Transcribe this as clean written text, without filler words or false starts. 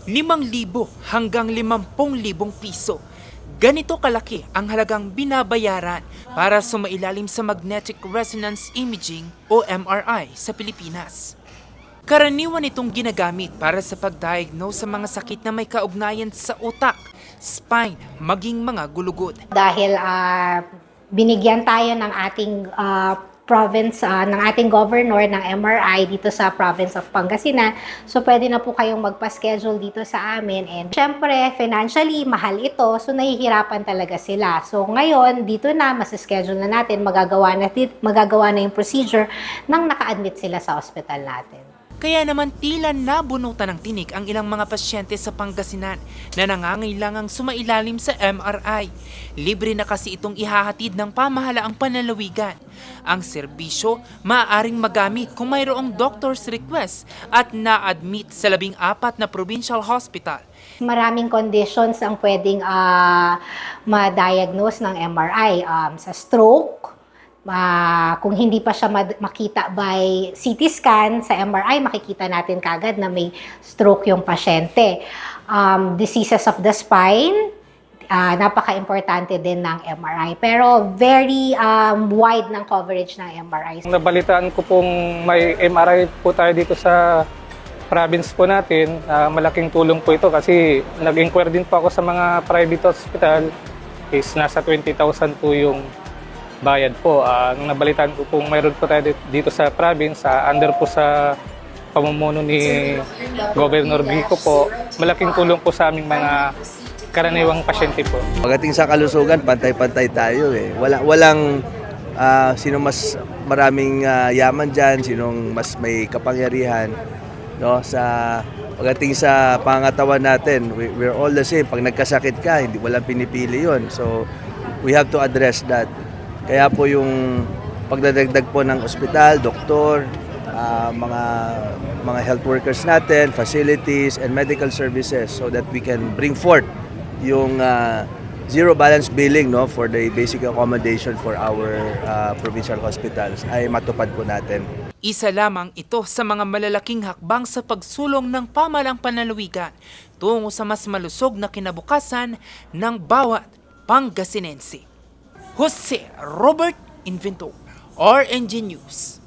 5,000 hanggang 50,000 piso. Ganito kalaki ang halagang binabayaran para sumailalim sa magnetic resonance imaging o MRI sa Pilipinas. Karaniwan itong ginagamit para sa pag-diagnose sa mga sakit na may kaugnayan sa utak, spine, maging mga gulugod. Dahil binigyan tayo ng ating province, ng ating governor ng MRI dito sa province of Pangasinan. So, pwede na po kayong magpa-schedule dito sa amin. And syempre, financially, mahal ito. So, nahihirapan talaga sila. So, ngayon, dito na, mas-schedule na natin, magagawa na yung procedure nang naka-admit sila sa hospital natin. Kaya naman tila nabunutan ng tinik ang ilang mga pasyente sa Pangasinan na nangangailangang sumailalim sa MRI. Libre na kasi itong ihahatid ng pamahalaang panlalawigan. Ang serbisyo maaaring magamit kung mayroong doctor's request at na-admit sa 14 na provincial hospital. Maraming conditions ang pwedeng ma-diagnose ng MRI. Sa stroke, kung hindi pa siya makita by CT scan, sa MRI makikita natin kagad na may stroke yung pasyente. Diseases of the spine, napaka-importante din ng MRI. Pero very wide ng coverage ng MRI. Nabalitaan ko pong may MRI po tayo dito sa province po natin. Malaking tulong po ito kasi nag-inquire din po ako sa mga private hospital. Is nasa 20,000 po yung bayad po. Nung nabalitaan ko pong mayroon po tayo dito sa province, under po sa pamumuno ni Governor Vico po, malaking tulong po sa aming mga karaniwang pasyente po. Pagdating sa kalusugan, pantay-pantay tayo eh. Walang sino mas maraming yaman dyan, sinong mas may kapangyarihan. No? Pagdating sa pangatawan natin, we're all the same. Pag nagkasakit ka, hindi walang pinipili yon. So, we have to address that. Kaya po yung pagdadagdag po ng ospital, doktor, mga health workers natin, facilities and medical services so that we can bring forth yung zero balance billing, no, for the basic accommodation for our provincial hospitals ay matupad po natin. Isa lamang ito sa mga malalaking hakbang sa pagsulong ng pamahalang panlalawigan tungo sa mas malusog na kinabukasan ng bawat Pangasinense. Jose Robert Inventor, RNG News.